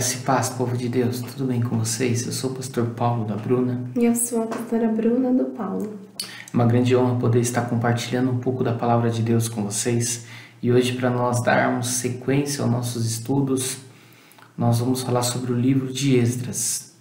Graça e paz, povo de Deus, tudo bem com vocês? Eu sou o pastor Paulo da Bruna. E eu sou a pastora Bruna do Paulo. É uma grande honra poder estar compartilhando um pouco da palavra de Deus com vocês. E hoje, para nós darmos sequência aos nossos estudos, nós vamos falar sobre o livro de Esdras.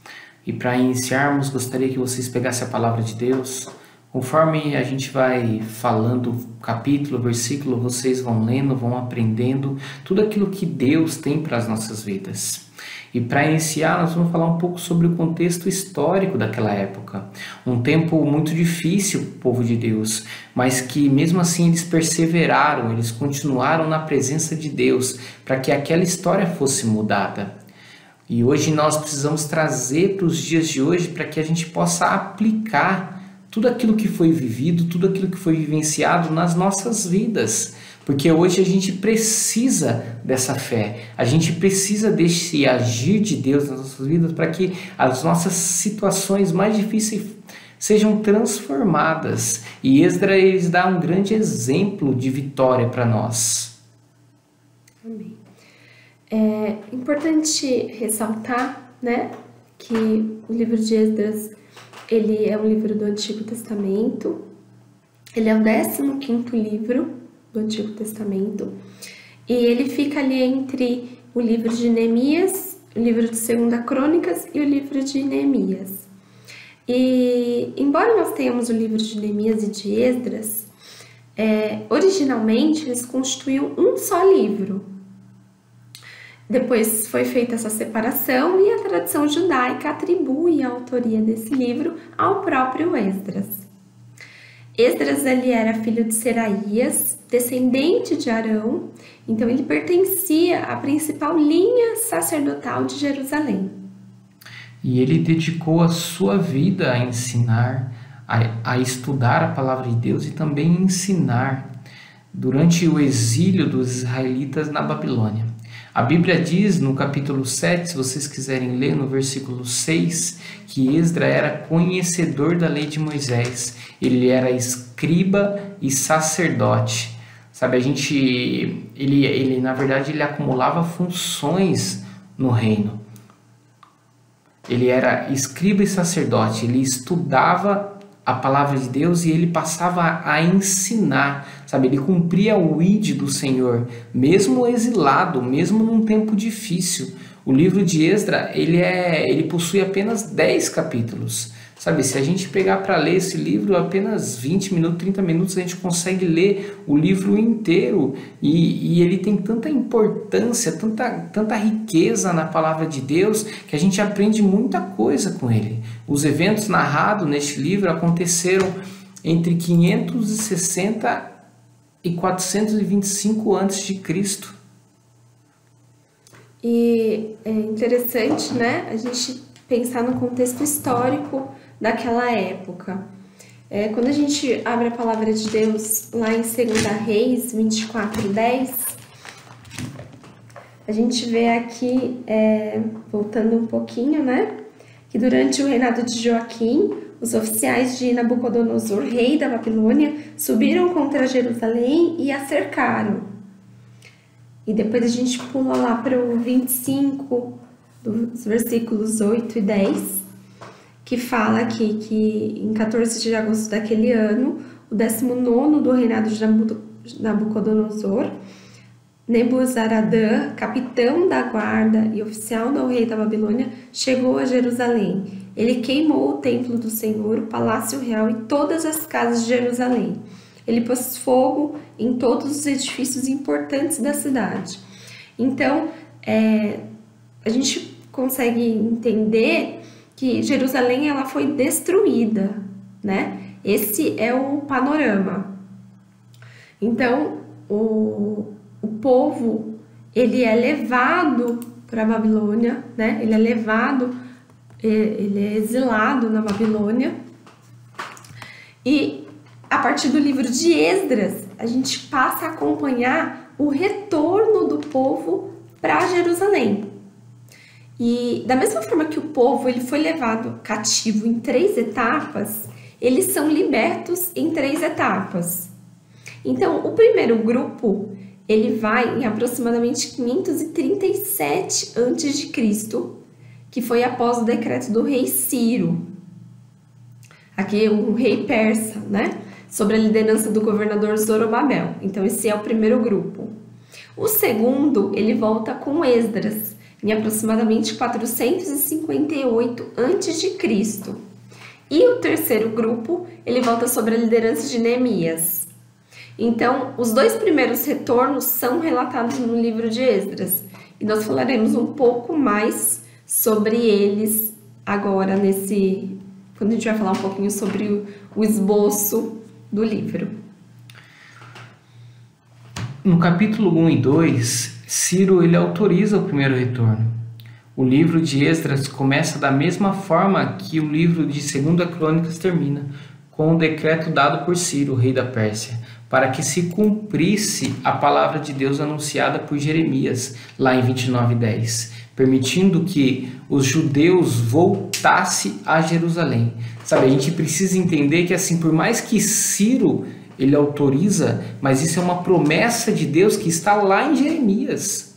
E para iniciarmos, gostaria que vocês pegassem a palavra de Deus. Conforme a gente vai falando capítulo, versículo, vocês vão lendo, vão aprendendo tudo aquilo que Deus tem para as nossas vidas. E para iniciar, nós vamos falar um pouco sobre o contexto histórico daquela época. Um tempo muito difícil, povo de Deus, mas que mesmo assim eles perseveraram, eles continuaram na presença de Deus para que aquela história fosse mudada. E hoje nós precisamos trazer para os dias de hoje para que a gente possa aplicar tudo aquilo que foi vivido, tudo aquilo que foi vivenciado nas nossas vidas. Porque hoje a gente precisa dessa fé, a gente precisa desse agir de Deus nas nossas vidas para que as nossas situações mais difíceis sejam transformadas. E Esdras dá um grande exemplo de vitória para nós. Amém. É importante ressaltar, que o livro de Esdras, ele é um livro do Antigo Testamento, ele é o 15º livro do Antigo Testamento, e ele fica ali entre o livro de Neemias, o livro de 2 Crônicas e o livro de Neemias. E embora nós tenhamos o livro de Neemias e de Esdras, originalmente eles constituíam um só livro. Depois foi feita essa separação e a tradição judaica atribui a autoria desse livro ao próprio Esdras. Esdras ele era filho de Seraías, descendente de Arão, então ele pertencia à principal linha sacerdotal de Jerusalém. E ele dedicou a sua vida a ensinar, a estudar a palavra de Deus e também ensinar durante o exílio dos israelitas na Babilônia. A Bíblia diz no capítulo 7, se vocês quiserem ler, no versículo 6, que Esdras era conhecedor da lei de Moisés. Ele era escriba e sacerdote. Sabe, ele na verdade, ele acumulava funções no reino. Ele era escriba e sacerdote, ele estudava a palavra de Deus e ele passava a ensinar, sabe? Ele cumpria o ID do Senhor, mesmo exilado, mesmo num tempo difícil. O livro de Esdras, ele possui apenas 10 capítulos. Sabe, se a gente pegar para ler esse livro, apenas 20 minutos, 30 minutos, a gente consegue ler o livro inteiro. E ele tem tanta importância, tanta riqueza na palavra de Deus, que a gente aprende muita coisa com ele. Os eventos narrados neste livro aconteceram entre 560 e 425 a.C. E é interessante, a gente pensar no contexto histórico daquela época. Quando a gente abre a palavra de Deus lá em 2 Reis 24:10, a gente vê aqui, voltando um pouquinho, que durante o reinado de Joaquim, os oficiais de Nabucodonosor, rei da Babilônia, subiram contra Jerusalém e a cercaram. E depois a gente pula lá para o 25, dos versículos 8 e 10, que fala aqui que em 14 de agosto daquele ano, o 19º do reinado de Nabucodonosor, Nebuzaradã, capitão da guarda e oficial do rei da Babilônia, chegou a Jerusalém. Ele queimou o templo do Senhor, o palácio real e todas as casas de Jerusalém. Ele pôs fogo em todos os edifícios importantes da cidade. Então, a gente consegue entender que Jerusalém ela foi destruída, Esse é o panorama. Então, o povo, ele é levado para a Babilônia, Ele é levado, ele é exilado na Babilônia. E a partir do livro de Esdras, a gente passa a acompanhar o retorno do povo para Jerusalém. E da mesma forma que o povo ele foi levado cativo em 3 etapas, eles são libertos em 3 etapas. Então, o primeiro grupo, ele vai em aproximadamente 537 a.C., que foi após o decreto do rei Ciro, aqui o rei persa, né? Sobre a liderança do governador Zorobabel. Então esse é o primeiro grupo. O segundo, ele volta com Esdras, em aproximadamente 458 a.C. E o terceiro grupo, ele volta sobre a liderança de Neemias. Então, os dois primeiros retornos são relatados no livro de Esdras. E nós falaremos um pouco mais sobre eles agora quando a gente vai falar um pouquinho sobre o esboço do livro. No capítulo 1 e 2, Ciro ele autoriza o primeiro retorno. O livro de Esdras começa da mesma forma que o livro de 2 Crônicas termina, com o decreto dado por Ciro, rei da Pérsia, para que se cumprisse a palavra de Deus anunciada por Jeremias, lá em 29:10, permitindo que os judeus voltassem a Jerusalém. Sabe, a gente precisa entender que, assim, por mais que Ciro ele autoriza, mas isso é uma promessa de Deus que está lá em Jeremias.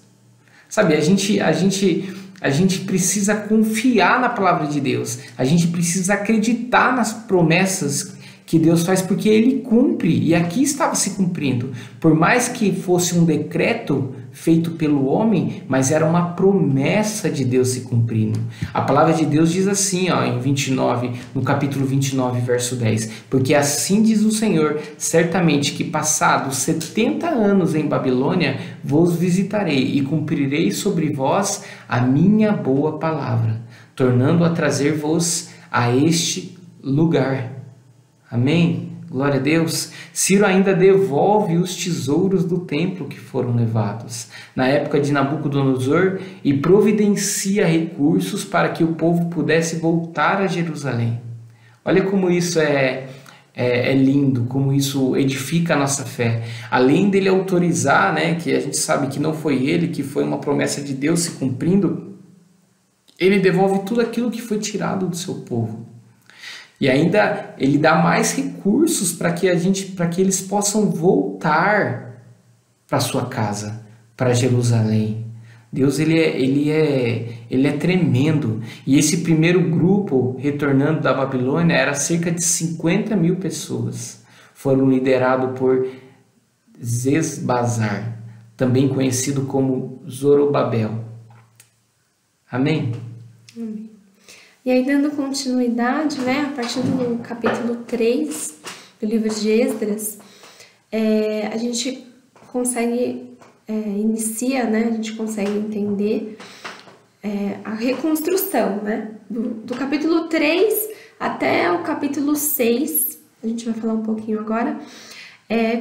Sabe, a gente precisa confiar na palavra de Deus. A gente precisa acreditar nas promessas que Deus faz, porque Ele cumpre. E aqui estava se cumprindo. Por mais que fosse um decreto feito pelo homem, mas era uma promessa de Deus se cumprindo. A palavra de Deus diz assim, no capítulo 29, verso 10. Porque assim diz o Senhor, certamente que passados 70 anos em Babilônia, vos visitarei e cumprirei sobre vós a minha boa palavra, tornando a trazer-vos a este lugar. Amém? Glória a Deus. Ciro ainda devolve os tesouros do templo que foram levados na época de Nabucodonosor e providencia recursos para que o povo pudesse voltar a Jerusalém. Olha como isso é lindo, como isso edifica a nossa fé. Além dele autorizar, né, que a gente sabe que não foi ele, que foi uma promessa de Deus se cumprindo, ele devolve tudo aquilo que foi tirado do seu povo. E ainda ele dá mais recursos para que eles possam voltar para sua casa, para Jerusalém. Deus ele é tremendo. E esse primeiro grupo retornando da Babilônia era cerca de 50 mil pessoas. Foram liderados por Sesbazar, também conhecido como Zorobabel. Amém? Amém. E aí, dando continuidade, né, a partir do capítulo 3 do livro de Esdras, a gente consegue, inicia, né, a gente consegue entender a reconstrução, né, do capítulo 3 até o capítulo 6, a gente vai falar um pouquinho agora,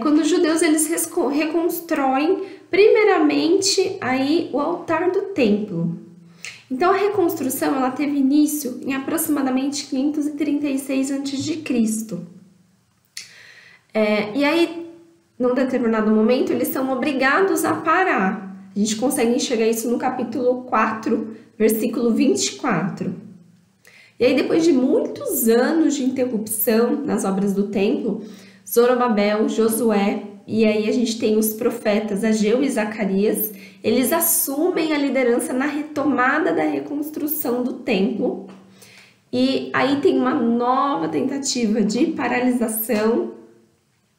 quando os judeus eles reconstroem primeiramente aí o altar do templo. Então, a reconstrução ela teve início em aproximadamente 536 a.C. E aí, num determinado momento, eles são obrigados a parar. A gente consegue enxergar isso no capítulo 4, versículo 24. E aí, depois de muitos anos de interrupção nas obras do templo, Zorobabel, Josué, e aí a gente tem os profetas Ageu e Zacarias, eles assumem a liderança na retomada da reconstrução do templo. E aí tem uma nova tentativa de paralisação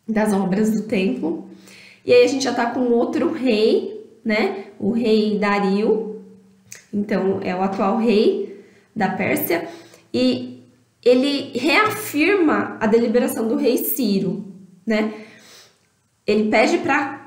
das obras do templo. E aí a gente já está com outro rei, né? O rei Dario. Então, é o atual rei da Pérsia. E ele reafirma a deliberação do rei Ciro, né? Ele pede para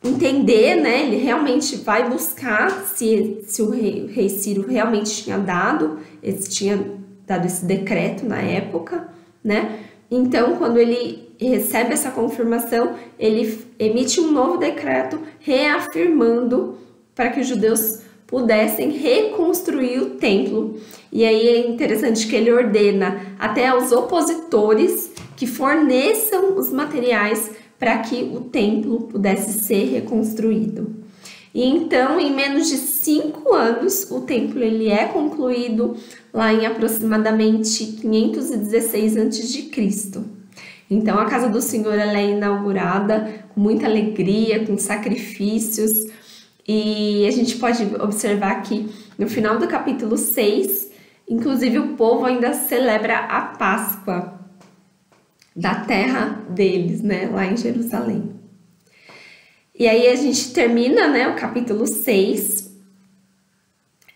entender, né? Ele realmente vai buscar se o rei Ciro realmente tinha dado esse decreto na época, né? Então, quando ele recebe essa confirmação, ele emite um novo decreto reafirmando para que os judeus pudessem reconstruir o templo. E aí é interessante que ele ordena até aos opositores que forneçam os materiais para que o templo pudesse ser reconstruído. E então, em menos de 5 anos, o templo ele é concluído lá em aproximadamente 516 a.C. Então a casa do Senhor ela é inaugurada com muita alegria, com sacrifícios, e a gente pode observar que no final do capítulo 6, inclusive o povo ainda celebra a Páscoa da terra deles, né, lá em Jerusalém. E aí a gente termina, né, o capítulo 6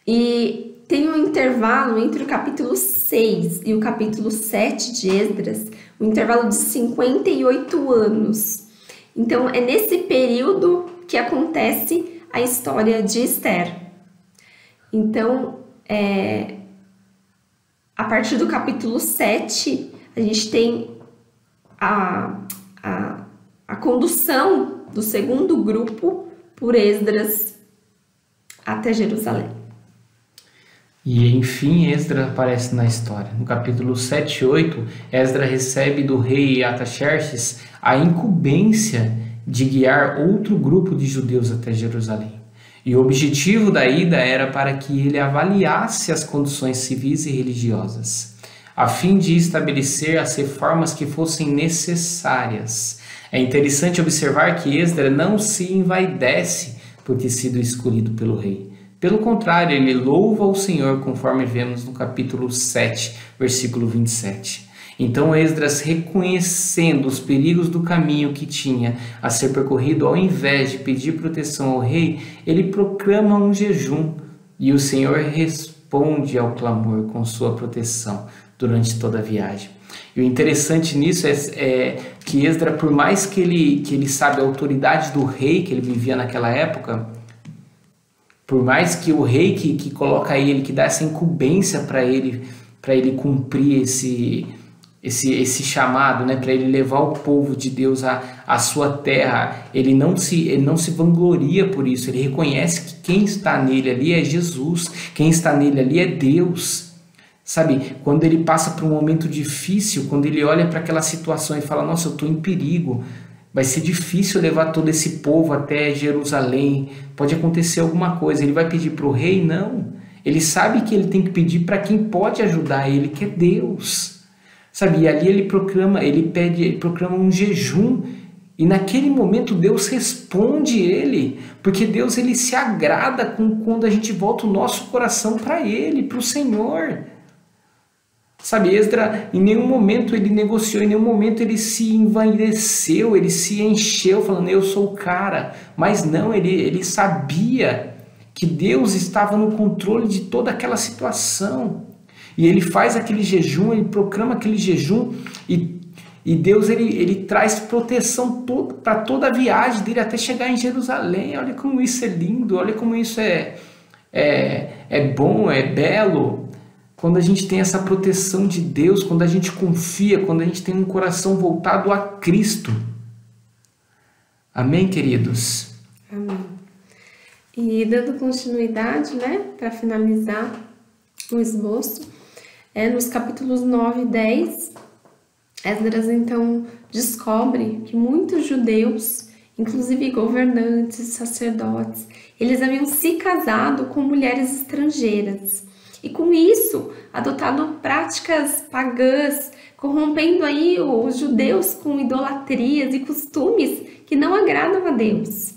e tem um intervalo entre o capítulo 6 e o capítulo 7 de Esdras, um intervalo de 58 anos. Então é nesse período que acontece a história de Esther. Então, a partir do capítulo 7, a gente tem a condução do segundo grupo por Esdras até Jerusalém. E enfim, Esdras aparece na história. No capítulo 7 e 8, Esdras recebe do rei Artaxerxes a incumbência de guiar outro grupo de judeus até Jerusalém. E o objetivo da ida era para que ele avaliasse as condições civis e religiosas, a fim de estabelecer as reformas que fossem necessárias. É interessante observar que Esdras não se envaidece por ter sido escolhido pelo rei. Pelo contrário, ele louva o Senhor, conforme vemos no capítulo 7, versículo 27. Então Esdras, reconhecendo os perigos do caminho que tinha a ser percorrido, ao invés de pedir proteção ao rei, ele proclama um jejum, e o Senhor responde ao clamor com sua proteção durante toda a viagem. E o interessante nisso é que Esdras, por mais que ele sabe a autoridade do rei que ele vivia naquela época, por mais que o rei que coloca ele, que dá essa incumbência para ele cumprir esse chamado, né, para ele levar o povo de Deus à sua terra, ele não se vangloria por isso, ele reconhece que quem está nele ali é Jesus, quem está nele ali é Deus. Sabe, quando ele passa por um momento difícil, quando ele olha para aquela situação e fala, nossa, eu estou em perigo, vai ser difícil levar todo esse povo até Jerusalém, pode acontecer alguma coisa, ele vai pedir para o rei? Não, ele sabe que ele tem que pedir para quem pode ajudar ele, que é Deus. Sabe, e ali ele proclama um jejum, e naquele momento Deus responde ele, porque Deus ele se agrada quando a gente volta o nosso coração para ele, para o Senhor. Sabe, Esdras, em nenhum momento ele negociou, em nenhum momento ele se envaideceu, ele se encheu falando, eu sou o cara. Mas não, ele sabia que Deus estava no controle de toda aquela situação. E ele faz aquele jejum, ele proclama aquele jejum, e Deus ele traz proteção para toda a viagem dele até chegar em Jerusalém. Olha como isso é lindo, olha como isso é bom, é belo. Quando a gente tem essa proteção de Deus, quando a gente confia, quando a gente tem um coração voltado a Cristo. Amém, queridos? Amém. E dando continuidade, né, para finalizar o esboço, nos capítulos 9 e 10, Esdras então descobre que muitos judeus, inclusive governantes, sacerdotes, eles haviam se casado com mulheres estrangeiras. E com isso, adotado práticas pagãs, corrompendo aí os judeus com idolatrias e costumes que não agradam a Deus.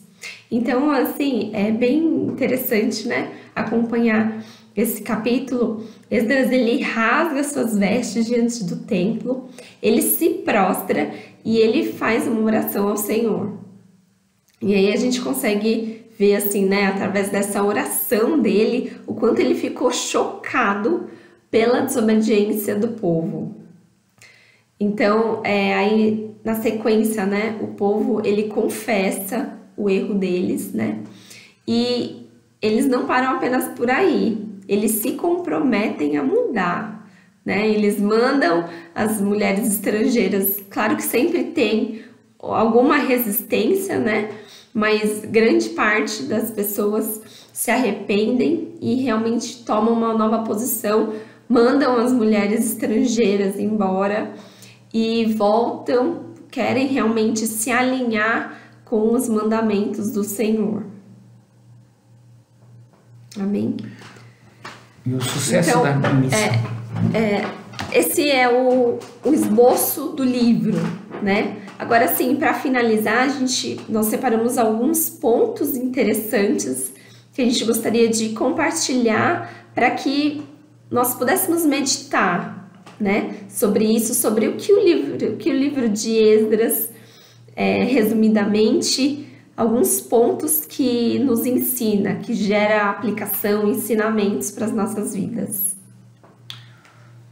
Então, assim, é bem interessante, né, acompanhar esse capítulo. Esdras, ele rasga suas vestes diante do templo, ele se prostra e ele faz uma oração ao Senhor. E aí a gente consegue ver assim, né, através dessa oração dele, o quanto ele ficou chocado pela desobediência do povo. Então, aí na sequência, né, o povo ele confessa o erro deles, né, e eles não param apenas por aí, eles se comprometem a mudar, né, eles mandam as mulheres estrangeiras, claro que sempre tem alguma resistência, né, mas grande parte das pessoas se arrependem e realmente tomam uma nova posição, mandam as mulheres estrangeiras embora e voltam, querem realmente se alinhar com os mandamentos do Senhor. Amém? E o sucesso então, da missão. Esse é o esboço do livro, né? Agora sim, para finalizar, nós separamos alguns pontos interessantes que a gente gostaria de compartilhar para que nós pudéssemos meditar, né? Sobre isso, sobre o que o livro de Esdras, resumidamente, alguns pontos que nos ensina, que gera aplicação, ensinamentos para as nossas vidas.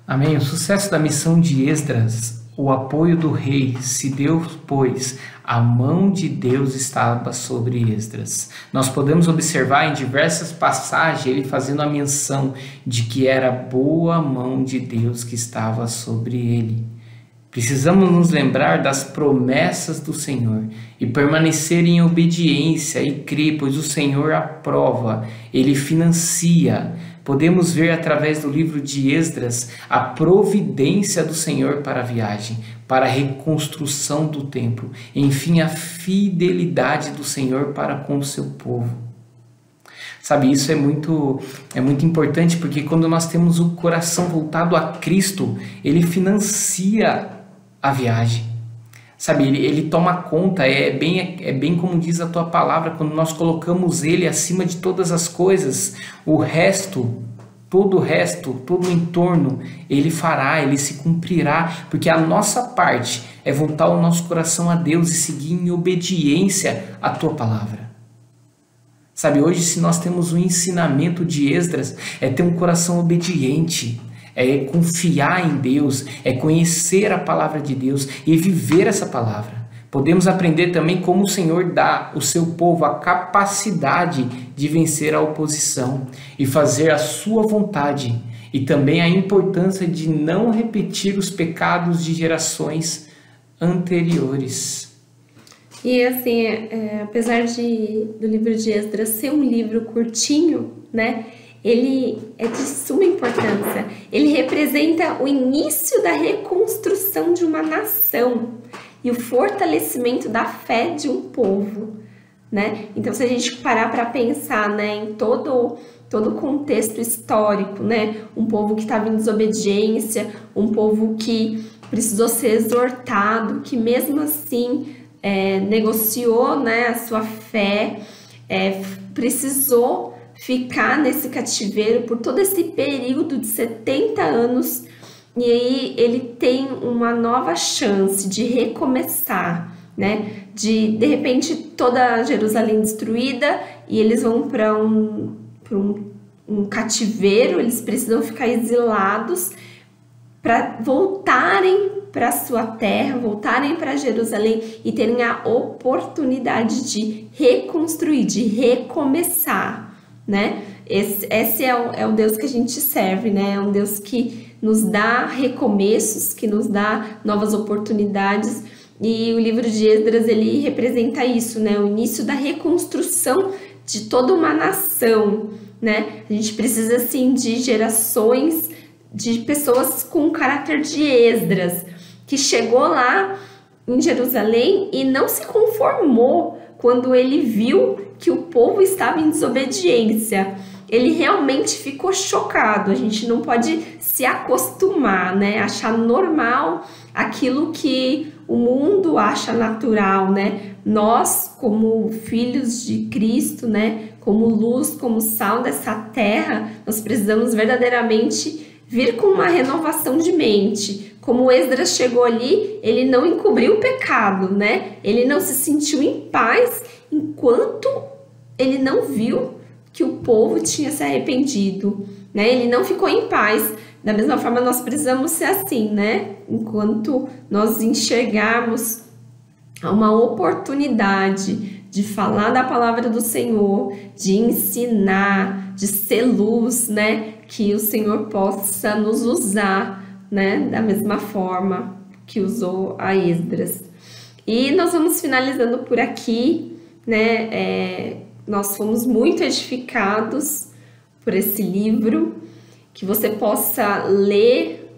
Amém. O sucesso da missão de Esdras, o apoio do rei se deu, pois a mão de Deus estava sobre Esdras. Nós podemos observar em diversas passagens ele fazendo a menção de que era boa mão de Deus que estava sobre ele. Precisamos nos lembrar das promessas do Senhor e permanecer em obediência e crer, pois o Senhor aprova, Ele financia. Podemos ver através do livro de Esdras a providência do Senhor para a viagem, para a reconstrução do templo, enfim, a fidelidade do Senhor para com o seu povo. Sabe, isso é muito importante, porque quando nós temos o coração voltado a Cristo, Ele financia a viagem. Sabe, ele toma conta, é bem como diz a tua palavra, quando nós colocamos Ele acima de todas as coisas, todo o entorno, Ele fará, Ele se cumprirá, porque a nossa parte é voltar o nosso coração a Deus e seguir em obediência à tua palavra. Sabe, hoje se nós temos o ensinamento de Esdras, é ter um coração obediente, é confiar em Deus, é conhecer a palavra de Deus e viver essa palavra. Podemos aprender também como o Senhor dá ao seu povo a capacidade de vencer a oposição e fazer a sua vontade, e também a importância de não repetir os pecados de gerações anteriores. E assim, apesar do livro de Esdras ser um livro curtinho, né? Ele é de suma importância. Ele representa o início da reconstrução de uma nação e o fortalecimento da fé de um povo, né? Então, se a gente parar para pensar, né, em todo o contexto histórico, né? Um povo que estava em desobediência, um povo que precisou ser exortado, que mesmo assim negociou, né, a sua fé, precisou ficar nesse cativeiro por todo esse período de 70 anos, e aí ele tem uma nova chance de recomeçar, né? De repente toda Jerusalém destruída e eles vão para um cativeiro, eles precisam ficar exilados para voltarem para sua terra, voltarem para Jerusalém e terem a oportunidade de reconstruir, de recomeçar, né? Esse é o Deus que a gente serve, né? É um Deus que nos dá recomeços, que nos dá novas oportunidades, e o livro de Esdras, ele representa isso, né? O início da reconstrução de toda uma nação, né? A gente precisa, assim, de gerações de pessoas com o caráter de Esdras, que chegou lá em Jerusalém e não se conformou quando ele viu que o povo estava em desobediência. Ele realmente ficou chocado. A gente não pode se acostumar, né? Achar normal aquilo que o mundo acha natural, né? Nós, como filhos de Cristo, né? Como luz, como sal dessa terra, nós precisamos verdadeiramente vir com uma renovação de mente. Como Esdras chegou ali, ele não encobriu o pecado, né? Ele não se sentiu em paz enquanto ele não viu que o povo tinha se arrependido, né? Ele não ficou em paz. Da mesma forma, nós precisamos ser assim, né? Enquanto nós enxergarmos uma oportunidade de falar da palavra do Senhor, de ensinar, de ser luz, né? Que o Senhor possa nos usar, né? Da mesma forma que usou a Esdras. E nós vamos finalizando por aqui, né? Nós fomos muito edificados por esse livro, que você possa ler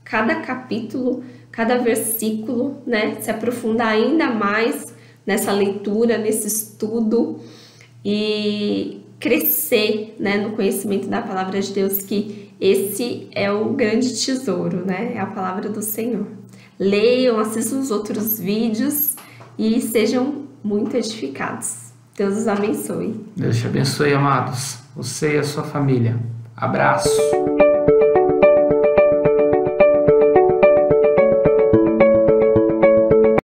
cada capítulo, cada versículo, né? Se aprofundar ainda mais nessa leitura, nesse estudo e crescer, né, no conhecimento da palavra de Deus, que esse é o grande tesouro, né? É a palavra do Senhor. Leiam, assistam os outros vídeos e sejam muito edificados. Deus os abençoe. Deus te abençoe, amados. Você e a sua família. Abraço.